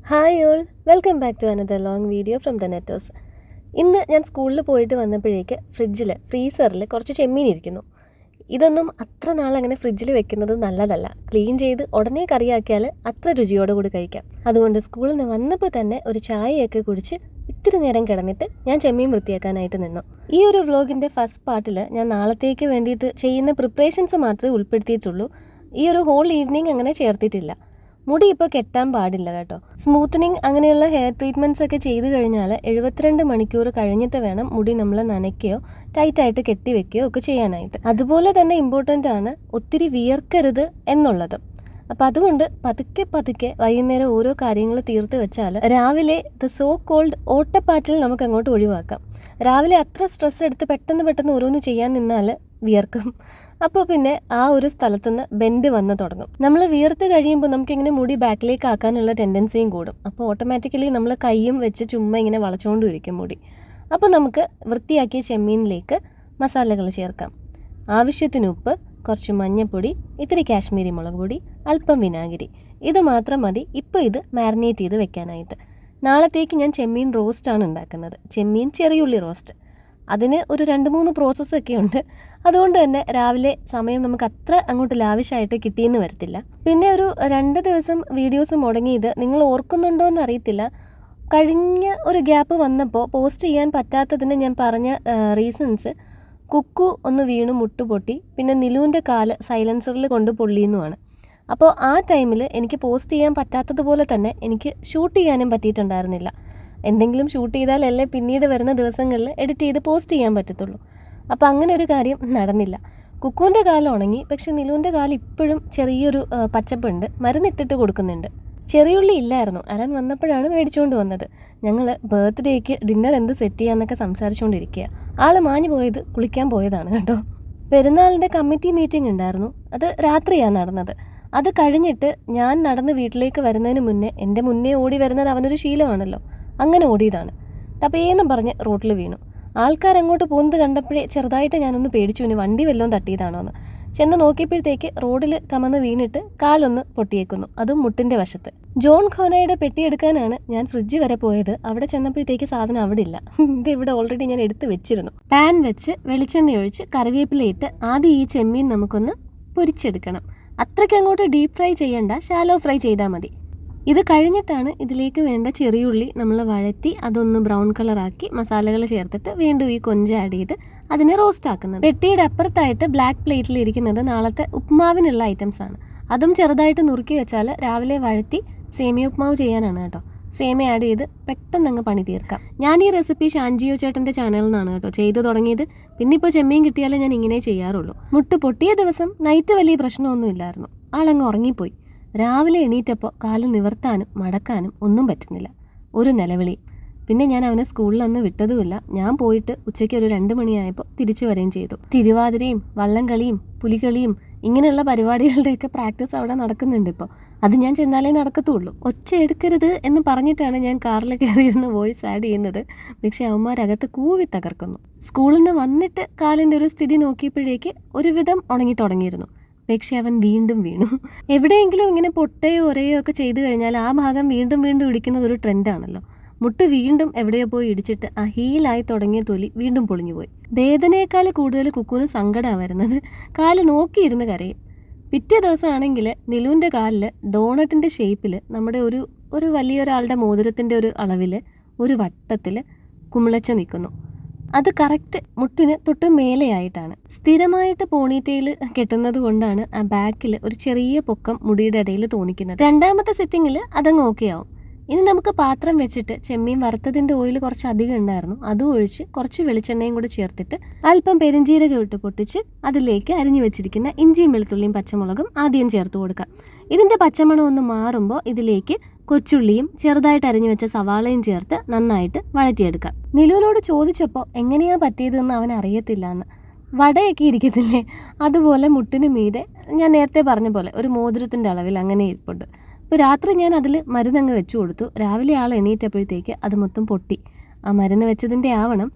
Hi all, welcome back to another long video from the Netos. ഇന്ന് ഞാൻ സ്കൂളിൽ പോയിട്ട് വന്നപ്പോഴേക്ക് ഫ്രീസറിൽ കുറച്ച് ചെമ്മീൻ ഇരിക്കുന്നു. ഇതൊന്നും അത്ര നാളങ്ങനെ ഫ്രിഡ്ജിൽ വെക്കുന്നത് നല്ലതല്ല. ക്ലീൻ ചെയ്ത് ഉടനെ കറിയാക്കിയാൽ അത്ര രുചിയോടുകൂടി കഴിക്കാം. അതുകൊണ്ട് സ്കൂളിൽ നിന്ന് വന്നപ്പോൾ തന്നെ ഒരു ചായയൊക്കെ കുടിച്ച് ഇത്തിരി നേരം കിടന്നിട്ട് ഞാൻ ചെമ്മീൻ വൃത്തിയാക്കാനായിട്ട് നിന്നു. ഈ ഒരു വ്ലോഗിൻ്റെ ഫസ്റ്റ് പാർട്ടിൽ ഞാൻ നാളത്തേക്ക് വേണ്ടിയിട്ട് ചെയ്യുന്ന പ്രിപ്പറേഷൻസ് മാത്രമേ ഉൾപ്പെടുത്തിയിട്ടുള്ളൂ. ഈ ഒരു ഹോൾ ഈവനിങ് അങ്ങനെ ചേർത്തിട്ടില്ല. മുടി ഇപ്പോൾ കെട്ടാൻ പാടില്ല കേട്ടോ. സ്മൂത്തനിങ് അങ്ങനെയുള്ള ഹെയർ ട്രീറ്റ്മെൻറ്റ്സ് ഒക്കെ ചെയ്ത് കഴിഞ്ഞാൽ 72 മണിക്കൂർ കഴിഞ്ഞിട്ട് വേണം മുടി നമ്മൾ നനയ്ക്കുകയോ ടൈറ്റായിട്ട് കെട്ടി വെക്കുകയോ ഒക്കെ ചെയ്യാനായിട്ട്. അതുപോലെ തന്നെ ഇമ്പോർട്ടൻ്റ് ആണ് ഒത്തിരി വിയർക്കരുത് എന്നുള്ളത്. അപ്പം അതുകൊണ്ട് പതുക്കെ വൈകുന്നേരം ഓരോ കാര്യങ്ങൾ തീർത്ത് വെച്ചാൽ രാവിലെ ദ സോ കോൾഡ് ഓട്ടപ്പാറ്റിൽ നമുക്ക് അങ്ങോട്ട് ഒഴിവാക്കാം. രാവിലെ അത്ര സ്ട്രെസ് എടുത്ത് പെട്ടെന്ന് ഓരോന്ന് ചെയ്യാൻ നിന്നാൽ വിയർക്കും. അപ്പോൾ പിന്നെ ആ ഒരു സ്ഥലത്തുനിന്ന് ബെൻഡ് വന്ന് തുടങ്ങും. നമ്മൾ വിയർത്ത് കഴിയുമ്പോൾ നമുക്കിങ്ങനെ മുടി ബാക്കിലേക്ക് ആക്കാനുള്ള ടെൻഡൻസിയും കൂടും. അപ്പോൾ ഓട്ടോമാറ്റിക്കലി നമ്മൾ കൈയും വെച്ച് ചുമ്മാ ഇങ്ങനെ വളച്ചുകൊണ്ടിരിക്കും മുടി. അപ്പോൾ നമുക്ക് വൃത്തിയാക്കിയ ചെമ്മീനിലേക്ക് മസാലകൾ ചേർക്കാം. ആവശ്യത്തിന് ഉപ്പ്, കുറച്ച് മഞ്ഞൾപ്പൊടി, ഇത്തിരി കാശ്മീരി മുളക് പൊടി, അല്പം വിനാഗിരി. ഇത് മാത്രം മതി ഇപ്പോൾ ഇത് മാരിനേറ്റ് ചെയ്ത് വെക്കാനായിട്ട്. നാളത്തേക്ക് ഞാൻ ചെമ്മീൻ റോസ്റ്റാണ് ഉണ്ടാക്കുന്നത്. ചെമ്മീൻ ചെറിയുള്ളി റോസ്റ്റ്. അതിന് ഒരു 2-3 പ്രോസസ്സൊക്കെ ഉണ്ട്. അതുകൊണ്ട് തന്നെ രാവിലെ സമയം നമുക്ക് അത്ര അങ്ങോട്ട് ലാവിഷായിട്ട് കിട്ടിയെന്ന് വരത്തില്ല. പിന്നെ ഒരു 2 ദിവസം വീഡിയോസ് മുടങ്ങിയത് നിങ്ങൾ ഓർക്കുന്നുണ്ടോ എന്ന് അറിയത്തില്ല. കഴിഞ്ഞ ഒരു ഗ്യാപ്പ് വന്നപ്പോൾ പോസ്റ്റ് ചെയ്യാൻ പറ്റാത്തതിന് ഞാൻ പറഞ്ഞ റീസൺസ് കുക്കു ഒന്ന് വീണു മുട്ടുപൊട്ടി, പിന്നെ നിലുവിൻ്റെ കാല് സൈലൻസറിൽ കൊണ്ട് പൊള്ളിയെന്നുമാണ്. അപ്പോൾ ആ ടൈമിൽ എനിക്ക് പോസ്റ്റ് ചെയ്യാൻ പറ്റാത്തതുപോലെ തന്നെ എനിക്ക് ഷൂട്ട് ചെയ്യാനും പറ്റിയിട്ടുണ്ടായിരുന്നില്ല. എന്തെങ്കിലും ഷൂട്ട് ചെയ്താലല്ലേ പിന്നീട് വരുന്ന ദിവസങ്ങളിൽ എഡിറ്റ് ചെയ്ത് പോസ്റ്റ് ചെയ്യാൻ പറ്റത്തുള്ളൂ. അപ്പോൾ അങ്ങനെ ഒരു കാര്യം നടന്നില്ല. കുക്കുവിൻ്റെ കാലം ഉണങ്ങി, പക്ഷെ നിലുവിൻ്റെ കാലം ഇപ്പോഴും ചെറിയൊരു പച്ചപ്പുണ്ട്. മരുന്നിട്ടിട്ട് കൊടുക്കുന്നുണ്ട്. ചെറിയുള്ളി ഇല്ലായിരുന്നു. അരൻ വന്നപ്പോഴാണ് മേടിച്ചുകൊണ്ട് വന്നത്. ഞങ്ങൾ ബർത്ത്ഡേക്ക് ഡിന്നർ എന്ത് സെറ്റ് ചെയ്യാമെന്നൊക്കെ സംസാരിച്ചുകൊണ്ടിരിക്കുക. ആൾ മാഞ്ഞു പോയത് കുളിക്കാൻ പോയതാണ് കേട്ടോ. പെരുന്നാളിൻ്റെ കമ്മിറ്റി മീറ്റിംഗ് ഉണ്ടായിരുന്നു. അത് രാത്രിയാണ് നടന്നത്. അത് കഴിഞ്ഞിട്ട് ഞാൻ നടന്ന് വീട്ടിലേക്ക് വരുന്നതിന് മുന്നേ എൻ്റെ മുന്നേ ഓടി വരുന്നത് അവനൊരു ശീലമാണല്ലോ. അങ്ങനെ ഓടിയതാണ്. ടപ്പേന്നും പറഞ്ഞ് റോട്ടിൽ വീണു. ആൾക്കാരങ്ങോട്ട് പോകുന്നത് കണ്ടപ്പോഴേ ചെറുതായിട്ട് ഞാനൊന്ന് പേടിച്ചു. ഇനി വണ്ടി വല്ലതും തട്ടിയതാണോ എന്ന്. ചെന്ന് നോക്കിയപ്പോഴത്തേക്ക് റോഡിൽ കമന്ന് വീണിട്ട് കാലൊന്ന് പൊട്ടിയേക്കുന്നു, അതും മുട്ടിൻ്റെ വശത്ത്. ജോൺ ഖോനയുടെ പെട്ടിയെടുക്കാനാണ് ഞാൻ ഫ്രിഡ്ജ് വരെ പോയത്. അവിടെ ചെന്നപ്പോഴത്തേക്ക് സാധനം അവിടെ ഇല്ല. ഇത് ഇവിടെ ഓൾറെഡി ഞാൻ എടുത്ത് വെച്ചിരുന്നു. പാൻ വെച്ച് വെളിച്ചെണ്ണ ഒഴിച്ച് കറിവേപ്പിലയിട്ട് ആദ്യം ഈ ചെമ്മീൻ നമുക്കൊന്ന് പൊരിച്ചെടുക്കണം. അത്രയ്ക്ക് അങ്ങോട്ട് ഡീപ്പ് ഫ്രൈ ചെയ്യണ്ട, ഷാലോ ഫ്രൈ ചെയ്താൽ മതി. ഇത് കഴിഞ്ഞിട്ടാണ് ഇതിലേക്ക് വേണ്ട ചെറിയുള്ളി നമ്മൾ വഴറ്റി അതൊന്ന് ബ്രൗൺ കളറാക്കി മസാലകൾ ചേർത്തിട്ട് വീണ്ടും ഈ കൊഞ്ച് ആഡ് ചെയ്ത് അതിനെ റോസ്റ്റ് ആക്കുന്നത്. പെട്ടിയുടെ അപ്പുറത്തായിട്ട് ബ്ലാക്ക് പ്ലേറ്റിൽ ഇരിക്കുന്നത് നാളത്തെ ഉപ്മാവിനുള്ള ഐറ്റംസ് ആണ്. അതും ചെറുതായിട്ട് നുറുക്കി വെച്ചാൽ രാവിലെ വഴറ്റി സേമിയ ഉപ്മാവ് ചെയ്യാനാണ് കേട്ടോ. സേമിയ ആഡ് ചെയ്ത് പെട്ടെന്ന് അങ്ങ് പണി തീർക്കാം. ഞാൻ ഈ റെസിപ്പി ഷാൻജിയോ ചേട്ടൻ്റെ ചാനലിൽ നിന്നാണ് കേട്ടോ ചെയ്തു തുടങ്ങിയത്. പിന്നെ ഇപ്പോൾ ചെമ്മീൻ കിട്ടിയാലേ ഞാൻ ഇങ്ങനെ ചെയ്യാറുള്ളൂ. മുട്ട് പൊട്ടിയ ദിവസം നൈറ്റ് വലിയ പ്രശ്നമൊന്നും ഇല്ലായിരുന്നു. ആളങ്ങ് ഉറങ്ങിപ്പോയി. രാവിലെ എണീറ്റപ്പോൾ കാല് നിവർത്താനും മടക്കാനും ഒന്നും പറ്റുന്നില്ല. ഒരു നിലവിളിയും. പിന്നെ ഞാൻ അവനെ സ്കൂളിൽ അന്ന് വിട്ടതുമില്ല. ഞാൻ പോയിട്ട് ഉച്ചയ്ക്ക് ഒരു 2 മണിയായപ്പോൾ തിരിച്ചു വരികയും ചെയ്തു. തിരുവാതിരയും വള്ളംകളിയും പുലികളിയും ഇങ്ങനെയുള്ള പരിപാടികളുടെയൊക്കെ പ്രാക്ടീസ് അവിടെ നടക്കുന്നുണ്ട് ഇപ്പോൾ. അത് ഞാൻ ചെന്നാലേ നടക്കത്തുള്ളൂ. ഒച്ച എടുക്കരുത് എന്ന് പറഞ്ഞിട്ടാണ് ഞാൻ കാറിൽ കയറിയിരുന്ന് വോയിസ് ആഡ് ചെയ്യുന്നത്. പക്ഷേ അവന്മാരകത്ത് കൂവി തകർക്കുന്നു. സ്കൂളിൽ നിന്ന് വന്നിട്ട് കാലിൻ്റെ ഒരു സ്ഥിതി നോക്കിയപ്പോഴേക്ക് ഒരുവിധം ഉണങ്ങി തുടങ്ങിയിരുന്നു. പക്ഷേ അവൻ വീണ്ടും വീണു. എവിടെയെങ്കിലും ഇങ്ങനെ പൊട്ടയോ ഒരയോ ഒക്കെ ചെയ്തു കഴിഞ്ഞാൽ ആ ഭാഗം വീണ്ടും ഇടിക്കുന്നത് ഒരു ട്രെൻഡാണല്ലോ. മുട്ട് വീണ്ടും എവിടെയോ പോയി ഇടിച്ചിട്ട് ആ ഹീലായി തുടങ്ങിയ തൊലി വീണ്ടും പൊളിഞ്ഞുപോയി. വേദനയേക്കാൾ കൂടുതൽ കുക്കുവിന് സങ്കടമാണ് വരുന്നത്. കാല് നോക്കിയിരുന്ന് കരയും. പിറ്റേ ദിവസമാണെങ്കിൽ നിലുവിൻ്റെ കാലിൽ ഡോണറ്റിൻ്റെ ഷേപ്പിൽ നമ്മുടെ ഒരു വലിയൊരാളുടെ മോതിരത്തിൻ്റെ ഒരു അളവിൽ ഒരു വട്ടത്തിൽ കുമിളച്ച നിൽക്കുന്നു. അത് കറക്റ്റ് മുട്ടിന് തൊട്ട് മേലെയായിട്ടാണ്. സ്ഥിരമായിട്ട് പോണിറ്റെയിൽ കെട്ടുന്നത് കൊണ്ടാണ് ആ ബാക്കിൽ ഒരു ചെറിയ പൊക്കം മുടിയുടെ ഇടയിൽ തോന്നിക്കുന്നത്. 2ാമത്തെ സെറ്റിങ്ങിൽ അതങ്ങ് ഓക്കെ ആവും. ഇനി നമുക്ക് പാത്രം വെച്ചിട്ട് ചെമ്മീൻ വറുത്തതിൻ്റെ ഓയിൽ കുറച്ച് അധികം ഉണ്ടായിരുന്നു. അതും ഒഴിച്ച് കുറച്ച് വെളിച്ചെണ്ണയും കൂടി ചേർത്തിട്ട് അല്പം പെരിഞ്ജീരകം ഇട്ട് പൊട്ടിച്ച് അതിലേക്ക് അരിഞ്ഞു വെച്ചിരിക്കുന്ന ഇഞ്ചിയും വെളുത്തുള്ളിയും പച്ചമുളകും ആദ്യം ചേർത്ത് കൊടുക്കാം. ഇതിൻ്റെ പച്ചമണം ഒന്ന് മാറുമ്പോൾ ഇതിലേക്ക് കൊച്ചുള്ളിയും ചെറുതായിട്ട് അരിഞ്ഞു വെച്ച സവാളയും ചേർത്ത് നന്നായിട്ട് വഴറ്റിയെടുക്കാം. നിലുവിനോട് ചോദിച്ചപ്പോൾ എങ്ങനെയാ പറ്റിയതെന്ന് അവൻ അറിയത്തില്ല എന്ന്. വടയൊക്കെ ഇരിക്കത്തില്ലേ, അതുപോലെ മുട്ടിന് മീതെ ഞാൻ നേരത്തെ പറഞ്ഞ പോലെ ഒരു മോതിരത്തിൻ്റെ അളവിൽ അങ്ങനെ ഇരിപ്പുണ്ട്. അപ്പോൾ രാത്രി ഞാൻ അതിൽ മരുന്നങ്ങ് വെച്ചു കൊടുത്തു. രാവിലെ ആൾ എണീറ്റപ്പോഴത്തേക്ക് അത് മൊത്തം പൊട്ടി. ആ മരുന്ന് വെച്ചതിൻ്റെ ആവണം.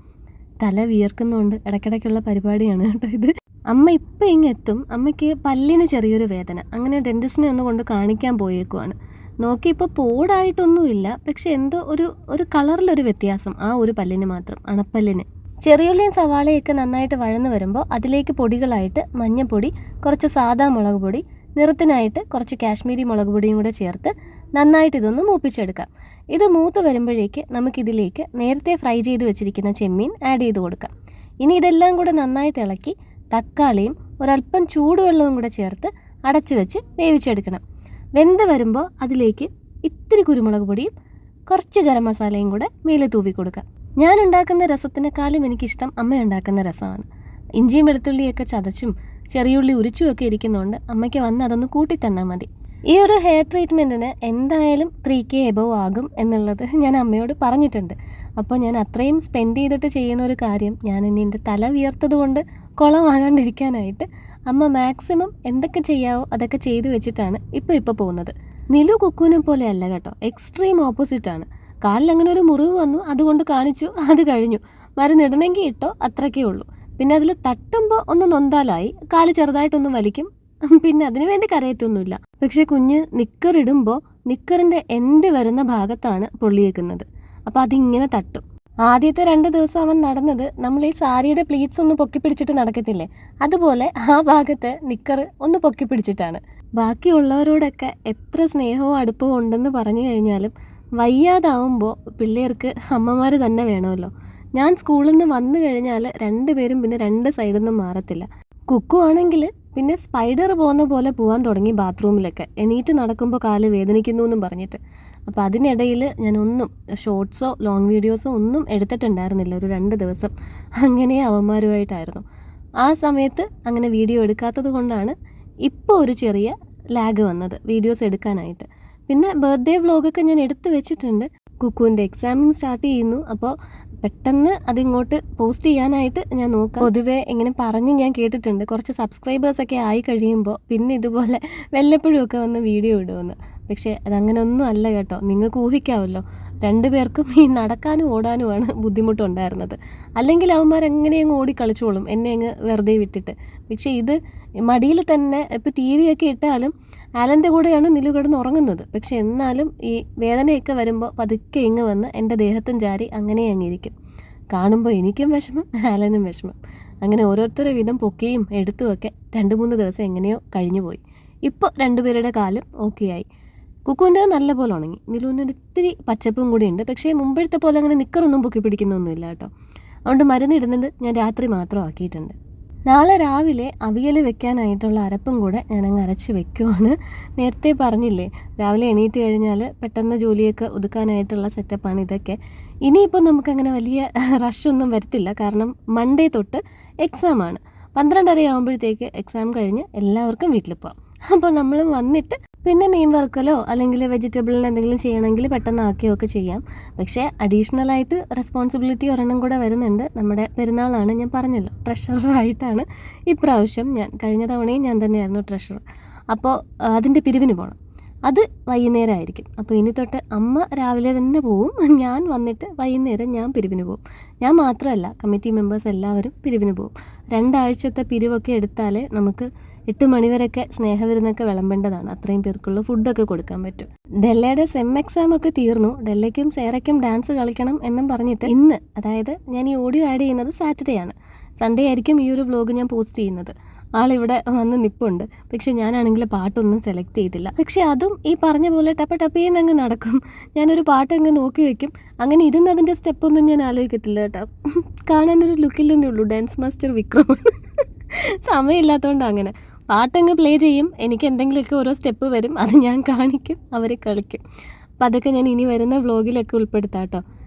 തല വിയർക്കുന്നുണ്ട്. ഇടയ്ക്കിടയ്ക്കുള്ള പരിപാടിയാണ് കേട്ടോ ഇത്. അമ്മ ഇപ്പം ഇങ്ങെത്തും. അമ്മയ്ക്ക് പല്ലിന് ചെറിയൊരു വേദന. അങ്ങനെ ഡെൻറ്റിസ്റ്റിനെ ഒന്ന് കൊണ്ട് കാണിക്കാൻ പോയേക്കുവാണ്. നോക്കിയപ്പോൾ പോടായിട്ടൊന്നുമില്ല, പക്ഷെ എന്തോ ഒരു കളറിലൊരു വ്യത്യാസം ആ ഒരു പല്ലിന് മാത്രം, അണപ്പല്ലിന്. ചെറിയുള്ളിയും സവാളയൊക്കെ നന്നായിട്ട് വഴന്ന് വരുമ്പോൾ അതിലേക്ക് പൊടികളായിട്ട് മഞ്ഞൾപ്പൊടി, കുറച്ച് സാദാ മുളക് പൊടി, നിറത്തിനായിട്ട് കുറച്ച് കാശ്മീരി മുളക് പൊടിയും കൂടെ ചേർത്ത് നന്നായിട്ട് ഇതൊന്ന് മൂപ്പിച്ചെടുക്കാം. ഇത് മൂത്ത് വരുമ്പോഴേക്ക് നമുക്കിതിലേക്ക് നേരത്തെ ഫ്രൈ ചെയ്ത് വെച്ചിരിക്കുന്ന ചെമ്മീൻ ആഡ് ചെയ്ത് കൊടുക്കാം. ഇനി ഇതെല്ലാം കൂടെ നന്നായിട്ട് ഇളക്കി തക്കാളിയും ഒരല്പം ചൂടുവെള്ളവും കൂടെ ചേർത്ത് അടച്ചു വെച്ച് വേവിച്ചെടുക്കണം. വെന്ത് വരുമ്പോൾ അതിലേക്ക് ഇത്തിരി കുരുമുളക് പൊടിയും കുറച്ച് ഗരം മസാലയും കൂടെ മേലെ തൂവി കൊടുക്കാം. ഞാൻ ഉണ്ടാക്കുന്ന രസത്തിനേക്കാളും എനിക്കിഷ്ടം അമ്മ ഉണ്ടാക്കുന്ന രസമാണ്. ഇഞ്ചിയും വെളുത്തുള്ളിയൊക്കെ ചതച്ചും ചെറിയുള്ളി ഉരിച്ചുമൊക്കെ ഇരിക്കുന്നതുകൊണ്ട് അമ്മയ്ക്ക് വന്ന് അതൊന്ന് കൂട്ടി തന്നാൽ മതി. ഈ ഒരു ഹെയർ ട്രീറ്റ്മെൻറ്റിന് എന്തായാലും 3K എബവ് ആകും എന്നുള്ളത് ഞാൻ അമ്മയോട് പറഞ്ഞിട്ടുണ്ട്. അപ്പോൾ ഞാൻ അത്രയും സ്പെൻഡ് ചെയ്തിട്ട് ചെയ്യുന്ന ഒരു കാര്യം ഞാൻ ഇനി എൻ്റെ തല വിയർത്തത് കൊണ്ട് കുളമാകാണ്ടിരിക്കാനായിട്ട് അമ്മ മാക്സിമം എന്തൊക്കെ ചെയ്യാവോ അതൊക്കെ ചെയ്ത് വെച്ചിട്ടാണ് ഇപ്പോൾ പോകുന്നത്. നിലു കുക്കുവിനെ പോലെ അല്ല കേട്ടോ, എക്സ്ട്രീം ഓപ്പോസിറ്റാണ്. കാലിൽ അങ്ങനെ ഒരു മുറിവ് വന്നു, അതുകൊണ്ട് കാണിച്ചു, അത് കഴിഞ്ഞു. മരുന്നിടണമെങ്കിൽ ഇട്ടോ, അത്രയ്ക്കേ ഉള്ളൂ. പിന്നെ അതിൽ തട്ടുമ്പോൾ ഒന്ന് നൊന്താലായി, കാല് ചെറുതായിട്ടൊന്ന് വലിക്കും, പിന്നെ അതിനു വേണ്ടി കരയത്തൊന്നുമില്ല. പക്ഷെ കുഞ്ഞ് നിക്കറിടുമ്പോൾ നിക്കറിൻ്റെ എൻഡ് വരുന്ന ഭാഗത്താണ് പൊള്ളിയേക്കുന്നത്. അപ്പോൾ അതിങ്ങനെ തട്ടും. ആദ്യത്തെ 2 ദിവസം അവൻ നടന്നത് നമ്മൾ ഈ സാരിയുടെ പ്ലീറ്റ്സ് ഒന്ന് പൊക്കി പിടിച്ചിട്ട് നടക്കത്തില്ലേ, അതുപോലെ ആ ഭാഗത്ത് നിക്കർ ഒന്ന് പൊക്കി പിടിച്ചിട്ടാണ്. ബാക്കിയുള്ളവരോടൊക്കെ എത്ര സ്നേഹവും അടുപ്പവും ഉണ്ടെന്ന് പറഞ്ഞു കഴിഞ്ഞാലും വയ്യാതാവുമ്പോൾ പിള്ളേർക്ക് അമ്മമാർ തന്നെ വേണമല്ലോ. ഞാൻ സ്കൂളിൽ നിന്ന് വന്നു കഴിഞ്ഞാൽ 2 പേരും പിന്നെ 2 സൈഡിൽ നിന്നും മാറത്തില്ല. കുക്കു ആണെങ്കിൽ പിന്നെ സ്പൈഡർ പോകുന്ന പോലെ പോകാൻ തുടങ്ങി ബാത്റൂമിലൊക്കെ, എണീറ്റ് നടക്കുമ്പോൾ കാല് വേദനിക്കുന്നു എന്നും പറഞ്ഞിട്ട്. അപ്പോൾ അതിനിടയിൽ ഞാനൊന്നും ഷോർട്സോ ലോങ് വീഡിയോസോ ഒന്നും എടുത്തിട്ടുണ്ടായിരുന്നില്ല ഒരു 2 ദിവസം. അങ്ങനെ അവന്മാരുമായിട്ടായിരുന്നു. ആ സമയത്ത് അങ്ങനെ വീഡിയോ എടുക്കാത്തത് കൊണ്ടാണ് ഇപ്പോൾ ഒരു ചെറിയ ലാഗ് വന്നത് വീഡിയോസ് എടുക്കാനായിട്ട്. പിന്നെ ബർത്ത്ഡേ വ്ളോഗൊക്കെ ഞാൻ എടുത്ത് വെച്ചിട്ടുണ്ട്. കുക്കുവിൻ്റെ എക്സാമും സ്റ്റാർട്ട് ചെയ്യുന്നു. അപ്പോൾ പെട്ടെന്ന് അതിങ്ങോട്ട് പോസ്റ്റ് ചെയ്യാനായിട്ട് ഞാൻ നോക്കാം. പൊതുവെ ഇങ്ങനെ പറഞ്ഞ് ഞാൻ കേട്ടിട്ടുണ്ട്, കുറച്ച് സബ്സ്ക്രൈബേഴ്സൊക്കെ ആയി കഴിയുമ്പോൾ പിന്നെ ഇതുപോലെ വല്ലപ്പോഴും ഒക്കെ വന്ന് വീഡിയോ ഇടുമെന്ന്. പക്ഷേ അതങ്ങനെ ഒന്നും അല്ല കേട്ടോ. നിങ്ങൾക്ക് ഊഹിക്കാമല്ലോ, 2 പേർക്കും ഈ നടക്കാനും ഓടാനുമാണ് ബുദ്ധിമുട്ടുണ്ടായിരുന്നത്. അല്ലെങ്കിൽ അവന്മാരെങ്ങനെ അങ്ങ് ഓടിക്കളിച്ചോളും എന്നെ അങ്ങ് വെറുതെ വിട്ടിട്ട്. പക്ഷേ ഇത് മടിയിൽ തന്നെ ഇപ്പോൾ TV ഒക്കെ ഇട്ടാലും ആലൻ്റെ കൂടെയാണ് നിലു കിടന്ന് ഉറങ്ങുന്നത്. പക്ഷെ എന്നാലും ഈ വേദനയൊക്കെ വരുമ്പോൾ പതുക്കെ ഇങ്ങ് വന്ന് എൻ്റെ ദേഹത്തും ചാരി അങ്ങനെ അങ്ങിരിക്കും. കാണുമ്പോൾ എനിക്കും വിഷമം, ആലനും വിഷമം. അങ്ങനെ ഓരോരുത്തരുടെ വിധം പൊക്കിയും എടുത്തുമൊക്കെ 2-3 ദിവസം എങ്ങനെയോ കഴിഞ്ഞു പോയി. ഇപ്പോൾ 2 പേരുടെ കാലും ഓക്കെ ആയി. കുക്കുവിൻ്റെ നല്ല പോലെ ഉണങ്ങി. നിലുവിനൊരു ഇത്തിരി പച്ചപ്പും കൂടി ഉണ്ട്. പക്ഷേ മുമ്പഴത്തെ പോലെ അങ്ങനെ നിക്കറൊന്നും പൊക്കി പിടിക്കുന്നൊന്നുമില്ല കേട്ടോ. അതുകൊണ്ട് മരുന്നിടുന്നത് ഞാൻ രാത്രി മാത്രം ആക്കിയിട്ടുണ്ട്. നാളെ രാവിലെ അവിയൽ വെക്കാനായിട്ടുള്ള അരപ്പും കൂടെ ഞാനങ്ങ് അരച്ച് വെക്കുവാണ്. നേരത്തെ പറഞ്ഞില്ലേ, രാവിലെ എണീറ്റ് കഴിഞ്ഞാൽ പെട്ടെന്ന് ജോലിയൊക്കെ ഒതുക്കാനായിട്ടുള്ള സെറ്റപ്പാണ് ഇതൊക്കെ. ഇനിയിപ്പോൾ നമുക്കങ്ങനെ വലിയ റഷൊന്നും വരത്തില്ല, കാരണം മൺഡേ തൊട്ട് എക്സാമാണ്. 12:30 ആകുമ്പോഴത്തേക്ക് എക്സാം കഴിഞ്ഞ് എല്ലാവർക്കും വീട്ടിൽ പോകാം. അപ്പോൾ നമ്മൾ വന്നിട്ട് പിന്നെ മീൻ വറുക്കലോ അല്ലെങ്കിൽ വെജിറ്റബിളിന് എന്തെങ്കിലും ചെയ്യണമെങ്കിൽ പെട്ടെന്ന് ആക്കിയൊക്കെ ചെയ്യാം. പക്ഷേ അഡീഷണലായിട്ട് റെസ്പോൺസിബിലിറ്റി ഒരെണ്ണം കൂടെ വരുന്നുണ്ട്. നമ്മുടെ പെരുന്നാളാണ്, ഞാൻ പറഞ്ഞല്ലോ, ട്രഷററായിട്ടാണ് ഇപ്രാവശ്യം ഞാൻ. കഴിഞ്ഞ തവണയും ഞാൻ തന്നെയായിരുന്നു ട്രഷറർ. അപ്പോൾ അതിൻ്റെ പിരിവിന് പോകണം. അത് വൈകുന്നേരം ആയിരിക്കും. അപ്പോൾ ഇനി തൊട്ട് അമ്മ രാവിലെ തന്നെ പോവും, ഞാൻ വന്നിട്ട് വൈകുന്നേരം ഞാൻ പിരിവിന് പോവും. ഞാൻ മാത്രമല്ല, കമ്മിറ്റി മെമ്പേഴ്സ് എല്ലാവരും പിരിവിന് പോവും. 2 ആഴ്ചത്തെ പിരിവൊക്കെ എടുത്താലേ നമുക്ക് 8 മണിവരെയൊക്കെ സ്നേഹവിരുന്നൊക്കെ വിളമ്പേണ്ടതാണ്. അത്രയും പേർക്കുള്ള ഫുഡൊക്കെ കൊടുക്കാൻ പറ്റും. ഡെല്ലയുടെ സെം എക്സാം ഒക്കെ തീർന്നു. ഡെല്ലയ്ക്കും സേറയ്ക്കും ഡാൻസ് കളിക്കണം എന്നും പറഞ്ഞിട്ട് ഇന്ന്, അതായത് ഞാൻ ഈ ഓഡിയോ ആഡ് ചെയ്യുന്നത് സാറ്റർഡേ ആണ്, സൺഡേ ആയിരിക്കും ഈ ഒരു വ്ലോഗ് ഞാൻ പോസ്റ്റ് ചെയ്യുന്നത്. ആളിവിടെ വന്ന് നിൽപ്പുണ്ട്. പക്ഷെ ഞാനാണെങ്കിൽ പാട്ടൊന്നും സെലക്ട് ചെയ്തില്ല. പക്ഷെ അതും ഈ പറഞ്ഞ പോലെ ടപ്പേന്ന് അങ്ങ് നടക്കും. ഞാനൊരു പാട്ടങ്ങ് നോക്കി വെക്കും. അങ്ങനെ ഇരുന്നതിൻ്റെ സ്റ്റെപ്പൊന്നും ഞാൻ ആലോചിക്കത്തില്ല കേട്ടോ. കാണാനൊരു ലുക്കിൽ തന്നെ ഉള്ളൂ. Dance master വിക്രമാണ്. സമയമില്ലാത്തതുകൊണ്ട് അങ്ങനെ പാട്ടങ്ങ് പ്ലേ ചെയ്യും. എനിക്ക് എന്തെങ്കിലുമൊക്കെ ഓരോ സ്റ്റെപ്പ് വരും, അത് ഞാൻ കാണിക്കും, അവർ കളിക്കും. അപ്പം അതൊക്കെ ഞാൻ ഇനി വരുന്ന വ്ലോഗിലൊക്കെ ഉൾപ്പെടുത്താം കേട്ടോ.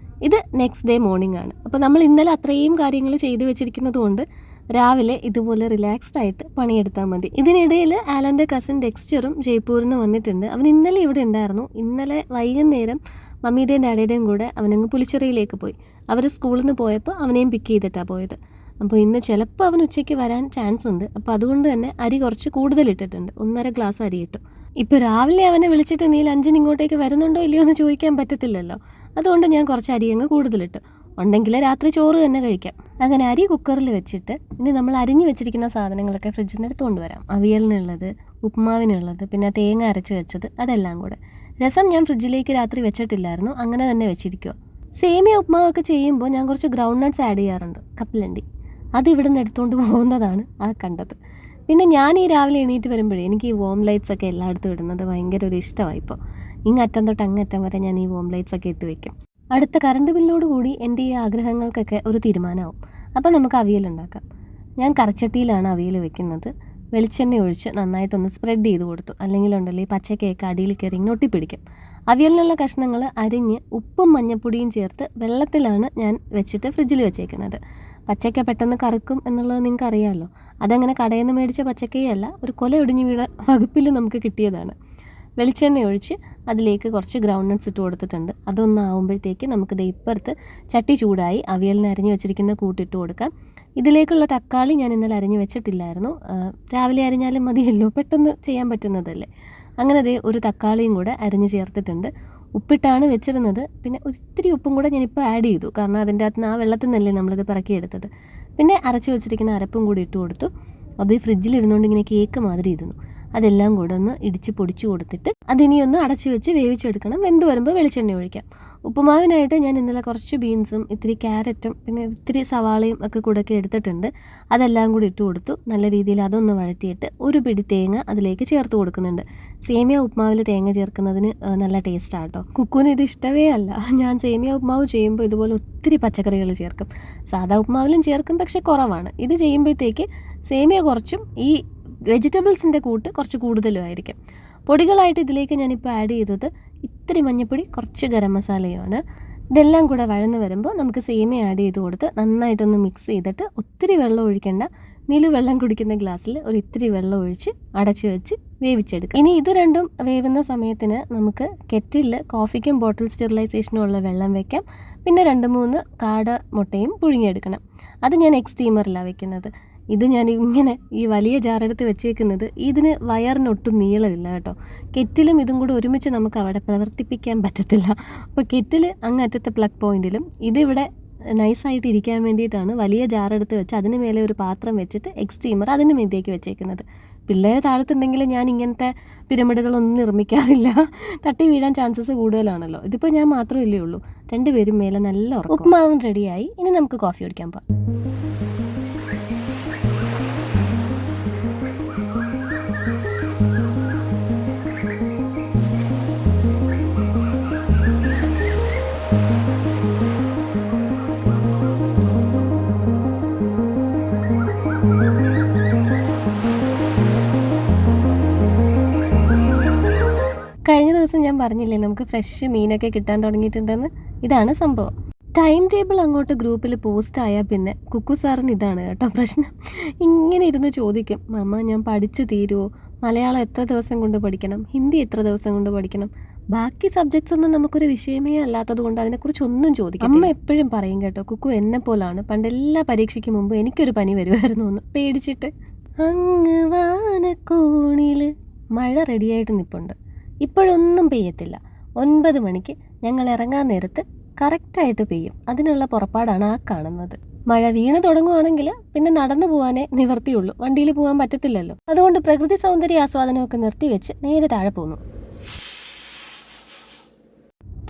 ഇത് നെക്സ്റ്റ് ഡേ മോർണിംഗ് ആണ്. അപ്പോൾ നമ്മൾ ഇന്നലെ അത്രയും കാര്യങ്ങൾ ചെയ്തു വെച്ചിരിക്കുന്നത് കൊണ്ട് രാവിലെ ഇതുപോലെ റിലാക്സ്ഡ് ആയിട്ട് പണിയെടുത്താൽ മതി. ഇതിനിടയിൽ ആലൻ്റെ കസിൻ ഡെക്സ്റ്ററും ജയ്പൂരിൽ നിന്ന് വന്നിട്ടുണ്ട്. അവൻ ഇന്നലെ ഇവിടെ ഉണ്ടായിരുന്നു. ഇന്നലെ വൈകുന്നേരം മമ്മിയുടെയും ഡാഡിയുടെയും കൂടെ അവനങ്ങ് പുലിച്ചെറിയിലേക്ക് പോയി. അവർ സ്കൂളിൽ നിന്ന് പോയപ്പോൾ അവനെയും പിക്ക് ചെയ്തിട്ടാണ് പോയത്. അപ്പോൾ ഇന്ന് ചിലപ്പോൾ അവൻ ഉച്ചയ്ക്ക് വരാൻ ചാൻസ് ഉണ്ട്. അപ്പോൾ അതുകൊണ്ട് തന്നെ അരി കുറച്ച് കൂടുതൽ ഇട്ടിട്ടുണ്ട്. 1.5 ഗ്ലാസ് അരി ഇട്ടു. ഇപ്പോൾ രാവിലെ അവനെ വിളിച്ചിട്ട് നീ ലഞ്ചിന് ഇങ്ങോട്ടേക്ക് വരുന്നുണ്ടോ ഇല്ലയോ എന്ന് ചോദിക്കാൻ പറ്റത്തില്ലല്ലോ. അതുകൊണ്ട് ഞാൻ കുറച്ച് അരി അങ്ങ് കൂടുതലിട്ട്. ഉണ്ടെങ്കിൽ രാത്രി ചോറ് തന്നെ കഴിക്കാം. അങ്ങനെ അരി കുക്കറിൽ വെച്ചിട്ട് ഇനി നമ്മൾ അരിഞ്ഞു വെച്ചിരിക്കുന്ന സാധനങ്ങളൊക്കെ ഫ്രിഡ്ജിൽ നിന്ന് എടുത്തുകൊണ്ട് വരാം. അവിയലിനുള്ളത്, ഉപ്പുമാവിനുള്ളത്, പിന്നെ തേങ്ങ അരച്ച് വെച്ചത്, അതെല്ലാം കൂടെ. രസം ഞാൻ ഫ്രിഡ്ജിലേക്ക് രാത്രി വെച്ചിട്ടില്ലായിരുന്നു, അങ്ങനെ തന്നെ വെച്ചിരിക്കുക. സേമിയ ഉപ്പുമാവൊക്കെ ചെയ്യുമ്പോൾ ഞാൻ കുറച്ച് ഗ്രൗണ്ട് നട്ട്സ് ആഡ് ചെയ്യാറുണ്ട്, കപ്പലണ്ടി. അത് ഇവിടെ നിന്ന് എടുത്തുകൊണ്ട് പോകുന്നതാണ് ആ കണ്ടത്. പിന്നെ ഞാൻ ഈ രാവിലെ എണീറ്റ് വരുമ്പോഴേ എനിക്ക് ഈ വോം ലൈറ്റ്സ് ഒക്കെ എല്ലായിടത്തും ഇടുന്നത് ഭയങ്കര ഒരു ഇഷ്ടമായി. ഇപ്പോൾ ഇങ്ങറ്റം തൊട്ട് അങ്ങറ്റം വരെ ഞാൻ ഈ വോം ലൈറ്റ്സ് ഒക്കെ ഇട്ട് വെക്കും. അടുത്ത കറണ്ട് ബില്ലോട് കൂടി എൻ്റെ ഈ ആഗ്രഹങ്ങൾക്കൊക്കെ ഒരു തീരുമാനമാവും. അപ്പോൾ നമുക്ക് അവിയൽ ഉണ്ടാക്കാം. ഞാൻ കറച്ചട്ടിയിലാണ് അവിയൽ വെക്കുന്നത്. വെളിച്ചെണ്ണ ഒഴിച്ച് നന്നായിട്ടൊന്ന് സ്പ്രെഡ് ചെയ്ത് കൊടുത്തു, അല്ലെങ്കിൽ ഈ പച്ചക്കയൊക്കെ അടിയിൽ കയറി ഒട്ടിപ്പിടിക്കും. അവിയലിനുള്ള കഷ്ണങ്ങൾ അരിഞ്ഞ് ഉപ്പും മഞ്ഞൾപ്പൊടിയും ചേർത്ത് വെള്ളത്തിലാണ് ഞാൻ വെച്ചിട്ട് ഫ്രിഡ്ജിൽ വെച്ചേക്കുന്നത്. പച്ചക്ക പെട്ടെന്ന് കറുക്കും എന്നുള്ളത് നിങ്ങൾക്ക് അറിയാമല്ലോ. അതങ്ങനെ കടയിൽ നിന്ന് മേടിച്ച പച്ചക്കയല്ല, ഒരു കൊല ഒടിഞ്ഞു വീണ വകുപ്പിൽ നമുക്ക് കിട്ടിയതാണ്. വെളിച്ചെണ്ണ ഒഴിച്ച് അതിലേക്ക് കുറച്ച് ഗ്രൗണ്ട് നട്ട്സ് ഇട്ട് കൊടുത്തിട്ടുണ്ട്. അതൊന്നാവുമ്പോഴത്തേക്ക് നമുക്ക് ഇപ്പുറത്ത് ചട്ടി ചൂടായി അവിയലിന് അരിഞ്ഞ് വെച്ചിരിക്കുന്ന കൂട്ടിട്ട് കൊടുക്കാം. ഇതിലേക്കുള്ള തക്കാളി ഞാൻ ഇന്നലെ അരിഞ്ഞ് വെച്ചിട്ടില്ലായിരുന്നു. രാവിലെ അരിഞ്ഞാലും മതിയല്ലോ, പെട്ടെന്ന് ചെയ്യാൻ പറ്റുന്നതല്ലേ. അങ്ങനെ ഒരു തക്കാളിയും കൂടെ അരിഞ്ഞ് ചേർത്തിട്ടുണ്ട്. ഉപ്പിട്ടാണ് വെച്ചിരുന്നത്, പിന്നെ ഒത്തിരി ഉപ്പും കൂടെ ഞാനിപ്പോൾ ആഡ് ചെയ്തു, കാരണം അതിൻ്റെ അകത്ത് ആ വെള്ളത്തിൽ നിന്നല്ലേ നമ്മളിത് പിറക്കിയെടുത്തത്. പിന്നെ അരച്ച് വെച്ചിരിക്കുന്ന അരപ്പും കൂടി ഇട്ട് കൊടുത്തു. അത് ഫ്രിഡ്ജിലിരുന്നുകൊണ്ട് ഇങ്ങനെ കേക്ക് മാതിരി ഇരുന്നു. അതെല്ലാം കൂടെ ഒന്ന് ഇടിച്ച് പൊടിച്ചു കൊടുത്തിട്ട് അതിനിയൊന്ന് അടച്ചു വെച്ച് വേവിച്ചെടുക്കണം. വെന്ത് വരുമ്പോൾ വെളിച്ചെണ്ണ ഒഴിക്കാം. ഉപ്പുമാവിനായിട്ട് ഞാൻ ഇന്നലെ കുറച്ച് ബീൻസും ഇത്തിരി ക്യാരറ്റും പിന്നെ ഇത്തിരി സവാളയും ഒക്കെ കൂടെയൊക്കെ എടുത്തിട്ടുണ്ട്. അതെല്ലാം കൂടി ഇട്ട് കൊടുത്തു. നല്ല രീതിയിൽ അതൊന്ന് വഴറ്റിയിട്ട് ഒരു പിടി തേങ്ങ അതിലേക്ക് ചേർത്ത് കൊടുക്കുന്നുണ്ട്. സേമിയ ഉപ്പുമാവിൽ തേങ്ങ ചേർക്കുന്നതിന് നല്ല ടേസ്റ്റാണ് കേട്ടോ. കുക്കുവിന് ഇത് ഇഷ്ടമേ അല്ല. ഞാൻ സേമിയ ഉപ്പുമാവ് ചെയ്യുമ്പോൾ ഇതുപോലെ ഒത്തിരി പച്ചക്കറികൾ ചേർക്കും. സാധാ ഉപ്പുമാവിലും ചേർക്കും, പക്ഷെ കുറവാണ്. ഇത് ചെയ്യുമ്പോഴത്തേക്ക് സേമിയ കുറച്ചും ഈ വെജിറ്റബിൾസിൻ്റെ കൂട്ട് കുറച്ച് കൂടുതലുമായിരിക്കും. പൊടികളായിട്ട് ഇതിലേക്ക് ഞാനിപ്പോൾ ആഡ് ചെയ്തത് ഇത്തിരി മഞ്ഞൾപ്പൊടി, കുറച്ച് ഗരം മസാലയുമാണ്. ഇതെല്ലാം കൂടെ വഴന്ന് വരുമ്പോൾ നമുക്ക് സേമിയ ആഡ് ചെയ്ത് കൊടുത്ത് നന്നായിട്ടൊന്ന് മിക്സ് ചെയ്തിട്ട് ഒത്തിരി വെള്ളം ഒഴിക്കേണ്ട. വെള്ളം കുടിക്കുന്ന ഗ്ലാസ്സിൽ ഒരു ഇത്തിരി വെള്ളം ഒഴിച്ച് അടച്ച് വെച്ച് വേവിച്ചെടുക്കുക. ഇനി ഇത് രണ്ടും വേവുന്ന സമയത്തിന് നമുക്ക് കെറ്റിലിൽ കോഫിക്കും ബോട്ടിൽ സ്റ്റെറിലൈസേഷനും ഉള്ള വെള്ളം വെക്കാം. പിന്നെ 2-3 കാട മുട്ടയും പുഴുങ്ങിയെടുക്കണം. അത് ഞാൻ എക്സ്റ്റീമറിലാണ് വെക്കുന്നത്. ഇത് ഞാൻ ഇങ്ങനെ ഈ വലിയ ജാറെടുത്ത് വെച്ചേക്കുന്നത് ഇതിന് വയറിനൊട്ടും നീളമില്ല കേട്ടോ. കെറ്റിലും ഇതും കൂടെ ഒരുമിച്ച് നമുക്ക് അവിടെ പ്രവർത്തിപ്പിക്കാൻ പറ്റത്തില്ല. അപ്പോൾ കെറ്റിൽ അങ്ങറ്റത്തെ പ്ലഗ് പോയിന്റിലും ഇതിവിടെ നൈസായിട്ട് ഇരിക്കാൻ വേണ്ടിയിട്ടാണ് വലിയ ജാറെടുത്ത് വെച്ച് അതിന് മേലെ ഒരു പാത്രം വെച്ചിട്ട് എക്സ്റ്റീമർ അതിന് മീതേക്ക് വെച്ചേക്കുന്നത്. പിള്ളേർ താഴത്തുണ്ടെങ്കിൽ ഞാൻ ഇങ്ങനത്തെ പിരമിഡുകളൊന്നും നിർമ്മിക്കാറില്ല. തട്ടി വീഴാൻ ചാൻസസ് കൂടുതലാണല്ലോ. ഇതിപ്പോൾ ഞാൻ മാത്രമല്ലേ ഉള്ളൂ, 2 പേരും മേലെ നല്ല ഉറക്കം. ഉപ്പുമാവും റെഡിയായി. ഇനി നമുക്ക് കോഫി കുടിക്കാൻ പോകാം. കഴിഞ്ഞ ദിവസം ഞാൻ പറഞ്ഞില്ലേ നമുക്ക് ഫ്രഷ് മീനൊക്കെ കിട്ടാൻ തുടങ്ങിയിട്ടുണ്ടെന്ന്. ഇതാണ് സംഭവം. ടൈം ടേബിൾ അങ്ങോട്ട് ഗ്രൂപ്പിൽ പോസ്റ്റ് ആയാൽ പിന്നെ കുക്കു സാറിന് ഇതാണ് കേട്ടോ പ്രശ്നം. ഇങ്ങനെ ഇരുന്ന് ചോദിക്കും, മമ്മ ഞാൻ പഠിച്ചു തീരുമോ? മലയാളം എത്ര ദിവസം കൊണ്ട് പഠിക്കണം? ഹിന്ദി എത്ര ദിവസം കൊണ്ട് പഠിക്കണം? ബാക്കി സബ്ജക്ട്സ് ഒന്നും നമുക്കൊരു വിഷയമേ അല്ലാത്തത് കൊണ്ട് അതിനെക്കുറിച്ചൊന്നും ചോദിക്കും. അമ്മ എപ്പോഴും പറയും കേട്ടോ, കുക്കു എന്നെ പോലാണ്. പണ്ട് എല്ലാ പരീക്ഷയ്ക്ക് മുമ്പ് എനിക്കൊരു പനി വരുമായിരുന്നു എന്ന് പേടിച്ചിട്ട്. അങ്ങ് വാനക്കോണിൽ മഴ റെഡിയായിട്ട് നിൽപ്പുണ്ട്. ഇപ്പോഴൊന്നും പെയ്യത്തില്ല. 9 മണിക്ക് ഞങ്ങൾ ഇറങ്ങാൻ നേരത്ത് കറക്റ്റായിട്ട് പെയ്യും. അതിനുള്ള പുറപ്പാടാണ് ആ കാണുന്നത്. മഴ വീണ് തുടങ്ങുവാണെങ്കിൽ പിന്നെ നടന്നു പോകാനേ നിവർത്തിയുള്ളൂ, വണ്ടിയിൽ പോകാൻ പറ്റത്തില്ലല്ലോ. അതുകൊണ്ട് പ്രകൃതി സൗന്ദര്യ ആസ്വാദനമൊക്കെ നിർത്തിവെച്ച് നേരെ താഴെ പോന്നു.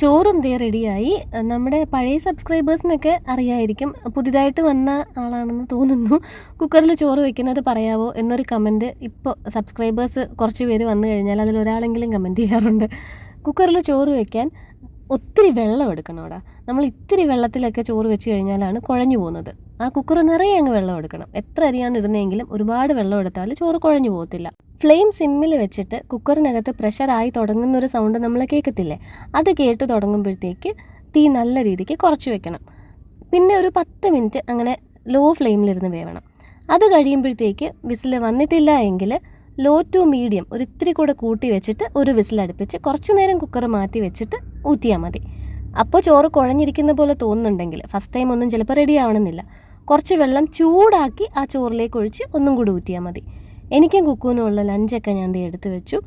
ചോറും റെഡിയായി. നമ്മുടെ പഴയ സബ്സ്ക്രൈബേഴ്സിനൊക്കെ അറിയായിരിക്കും, പുതിയതായിട്ട് വന്ന ആളാണെന്ന് തോന്നുന്നു. കുക്കറിൽ ചോറ് വെക്കുന്നത് പറയാവോ എന്നൊരു കമൻറ്റ് ഇപ്പോൾ സബ്സ്ക്രൈബേഴ്സ് കുറച്ച് പേര് വന്നു കഴിഞ്ഞാൽ അതിലൊരാളെങ്കിലും കമൻറ്റ് ചെയ്യാറുണ്ട്. കുക്കറിൽ ചോറ് വയ്ക്കാൻ ഒത്തിരി വെള്ളം എടുക്കണം. അവിടെ നമ്മൾ ഇത്തിരി വെള്ളത്തിലൊക്കെ ചോറ് വെച്ച് കഴിഞ്ഞാലാണ് കുഴഞ്ഞു പോകുന്നത്. ആ കുക്കർ നിറയെ അങ്ങ് വെള്ളം എടുക്കണം. എത്ര അരിയാണ് ഇടുന്നതെങ്കിലും ഒരുപാട് വെള്ളം എടുത്താൽ ചോറ് കുഴഞ്ഞു പോകത്തില്ല. ഫ്ലെയിം സിമ്മിൽ വെച്ചിട്ട് കുക്കറിനകത്ത് പ്രഷറായി തുടങ്ങുന്നൊരു സൗണ്ട് നമ്മൾ കേൾക്കത്തില്ലേ, അത് കേട്ട് തുടങ്ങുമ്പോഴത്തേക്ക് തീ നല്ല രീതിക്ക് കുറച്ച് വെക്കണം. പിന്നെ ഒരു 10 മിനിറ്റ് അങ്ങനെ ലോ ഫ്ലെയിമിലിരുന്ന് വേവണം. അത് കഴിയുമ്പോഴത്തേക്ക് വിസിൽ വന്നിട്ടില്ല എങ്കിൽ ലോ ടു മീഡിയം ഒരു ഇത്തിരി കൂടെ കൂട്ടി വെച്ചിട്ട് ഒരു വിസിലടുപ്പിച്ച് കുറച്ച് നേരം കുക്കർ മാറ്റി വെച്ചിട്ട് ഊറ്റിയാൽ മതി. അപ്പോൾ ചോറ് കുഴഞ്ഞിരിക്കുന്ന പോലെ തോന്നുന്നുണ്ടെങ്കിൽ ഫസ്റ്റ് ടൈം ഒന്നും ചിലപ്പോൾ റെഡി ആവണമെന്നില്ല. കുറച്ച് വെള്ളം ചൂടാക്കി ആ ചോറിലേക്ക് ഒഴിച്ച് ഒന്നും കൂടി ഊറ്റിയാൽ മതി. എനിക്കും കുക്കുവിനുമുള്ള ലഞ്ചൊക്കെ ഞാൻ എടുത്ത് വെച്ചു.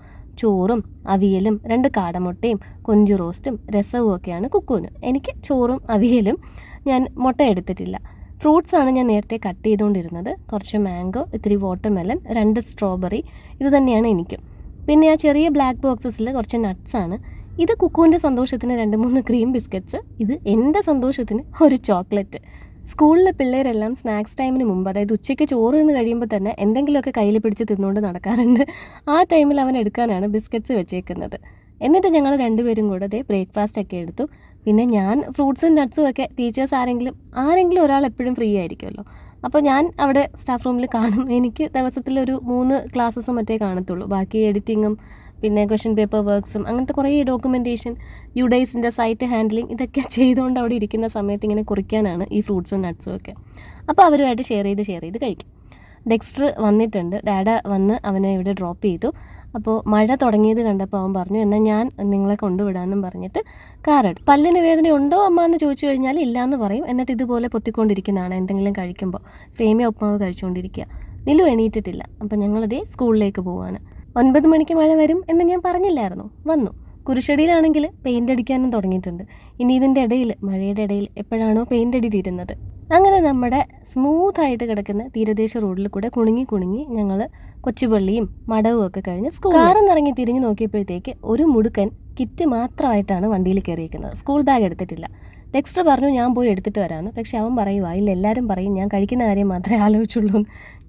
ചോറും അവിയലും 2 കാടമുട്ടയും കൊഞ്ചു റോസ്റ്റും രസവും ഒക്കെയാണ് കുക്കുവിന്. എനിക്ക് ചോറും അവിയലും, ഞാൻ മുട്ട എടുത്തിട്ടില്ല. ഫ്രൂട്ട്സാണ് ഞാൻ നേരത്തെ കട്ട് ചെയ്തുകൊണ്ടിരുന്നത്. കുറച്ച് മാംഗോ, ഇത്തിരി വാട്ടർമെലൺ, 2 സ്ട്രോബെറി, ഇത് തന്നെയാണ് എനിക്കും. പിന്നെ ആ ചെറിയ ബ്ലാക്ക് ബോക്സസിൽ കുറച്ച് നട്ട്സാണ്. ഇത് കുക്കുവിൻ്റെ സന്തോഷത്തിന് 2-3 ക്രീം ബിസ്ക്കറ്റ്സ്, ഇത് എൻ്റെ സന്തോഷത്തിന് ഒരു ചോക്ലേറ്റ്. സ്കൂളിലെ പിള്ളേരെല്ലാം സ്നാക്സ് ടൈമിന് മുമ്പ്, അതായത് ഉച്ചയ്ക്ക് ചോറ് നിന്ന് കഴിയുമ്പോൾ തന്നെ എന്തെങ്കിലുമൊക്കെ കയ്യിൽ പിടിച്ച് തിന്നുകൊണ്ട് നടക്കാറുണ്ട്. ആ ടൈമിൽ അവൻ എടുക്കാനാണ് ബിസ്ക്കറ്റ്സ് വെച്ചേക്കുന്നത്. എന്നിട്ട് ഞങ്ങൾ 2 പേരും കൂടെ ബ്രേക്ക്ഫാസ്റ്റ് ഒക്കെ എടുത്തു. പിന്നെ ഞാൻ ഫ്രൂട്ട്സും നട്ട്സും ഒക്കെ, ടീച്ചേഴ്സ് ആരെങ്കിലും ഒരാൾ എപ്പോഴും ഫ്രീ ആയിരിക്കുമല്ലോ. അപ്പോൾ ഞാൻ അവിടെ സ്റ്റാഫ് റൂമിൽ കാണും. എനിക്ക് ദിവസത്തിലൊരു 3 ക്ലാസ്സസ് മറ്റേ കാണത്തുള്ളൂ. ബാക്കി എഡിറ്റിങ്ങും പിന്നെ ക്വസ്റ്റ്യൻ പേപ്പർ വർക്ക്സും അങ്ങനത്തെ കുറേ ഡോക്യുമെൻറ്റേഷൻ, യുഡൈസിൻ്റെ സൈറ്റ് ഹാൻഡ്ലിങ്, ഇതൊക്കെ ചെയ്തുകൊണ്ട് അവിടെ ഇരിക്കുന്ന സമയത്ത് ഇങ്ങനെ കുറിക്കാനാണ് ഈ ഫ്രൂട്ട്സും നട്ട്സും ഒക്കെ. അപ്പോൾ അവരുമായിട്ട് ഷെയർ ചെയ്ത് കഴിക്കും. ഡെക്സ്റ്റർ വന്നിട്ടുണ്ട്. ഡാഡ വന്ന് അവനെ ഇവിടെ ഡ്രോപ്പ് ചെയ്തു. അപ്പോൾ മഴ തുടങ്ങിയത് കണ്ടപ്പോൾ അവൻ പറഞ്ഞു, എന്നാൽ ഞാൻ നിങ്ങളെ കൊണ്ടുവിടാമെന്നും പറഞ്ഞിട്ട് കാറെടുത്തു. പല്ലിന് വേദന ഉണ്ടോ അമ്മ എന്ന് ചോദിച്ചു കഴിഞ്ഞാൽ ഇല്ലയെന്ന് പറയും. എന്നിട്ട് ഇതുപോലെ പൊത്തിക്കൊണ്ടിരിക്കുന്നതാണ് എന്തെങ്കിലും കഴിക്കുമ്പോൾ. സേമിയ ഉപ്മാവ് കഴിച്ചുകൊണ്ടിരിക്കുക. നിലു എണീറ്റിട്ടില്ല. അപ്പോൾ ഞങ്ങളിതേ സ്കൂളിലേക്ക് പോവുകയാണ്. 9 മണിക്ക് മഴ വരും എന്ന് ഞാൻ പറഞ്ഞില്ലായിരുന്നു, വന്നു. കുരിശടിയിലാണെങ്കിൽ പെയിൻ്റ് അടിക്കാനും തുടങ്ങിയിട്ടുണ്ട്. ഇനി ഇതിൻ്റെ ഇടയിൽ, മഴയുടെ ഇടയിൽ എപ്പോഴാണോ പെയിൻ്റ് അടി തീരുന്നത്. അങ്ങനെ നമ്മുടെ സ്മൂത്തായിട്ട് കിടക്കുന്ന തീരദേശ റോഡിൽ കൂടെ കുണുങ്ങി ഞങ്ങൾ കൊച്ചുപള്ളിയും മടവും ഒക്കെ കഴിഞ്ഞ് കാറിൽ നിന്നിറങ്ങി തിരിഞ്ഞു നോക്കിയപ്പോഴത്തേക്ക് ഒരു മുടുക്കൻ കിറ്റ് മാത്രമായിട്ടാണ് വണ്ടിയിൽ കയറിയിരിക്കുന്നത്. സ്കൂൾ ബാഗ് എടുത്തിട്ടില്ല. ഡെക്സ്റ്റർ പറഞ്ഞു ഞാൻ പോയി എടുത്തിട്ട് വരാമെന്ന്. പക്ഷെ അവൻ പറയുക, ഇല്ല, എല്ലാവരും പറയും ഞാൻ കഴിക്കുന്ന കാര്യം മാത്രമേ ആലോചിച്ചുള്ളൂ.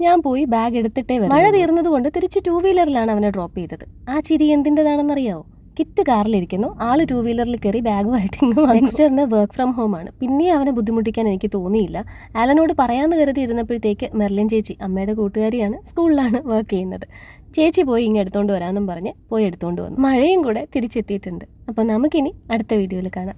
ഞാൻ പോയി ബാഗ് എടുത്തിട്ടേ വരാം. മഴ തീർന്നത് കൊണ്ട് തിരിച്ച് 2 വീലറിലാണ് അവനെ ഡ്രോപ്പ് ചെയ്തത്. ആ ചിരി എന്തിൻ്റെതാണെന്നറിയാവോ? കിറ്റ് കാറിലിരിക്കുന്നു, ആള് 2 വീലറിൽ കയറി ബാഗുമായിട്ട് ഇങ്ങ് വന്നു. ഡെക്സ്റ്ററിന് വർക്ക് ഫ്രം ഹോം ആണ്. പിന്നെ അവനെ ബുദ്ധിമുട്ടിക്കാൻ എനിക്ക് തോന്നിയില്ല. ആലനോട് പറയാമെന്ന് കരുതി ഇരുന്നപ്പോഴത്തേക്ക് മെർലിൻ ചേച്ചി, അമ്മയുടെ കൂട്ടുകാരിയാണ്, സ്കൂളിലാണ് വർക്ക് ചെയ്യുന്നത്, ചേച്ചി പോയി ഇങ്ങ് എടുത്തുകൊണ്ട് വരാമെന്നും പറഞ്ഞ് പോയി എടുത്തുകൊണ്ട് വന്നു. മഴയും കൂടെ തിരിച്ചെത്തിയിട്ടുണ്ട്. അപ്പോൾ നമുക്കിനി അടുത്ത വീഡിയോയിൽ കാണാം.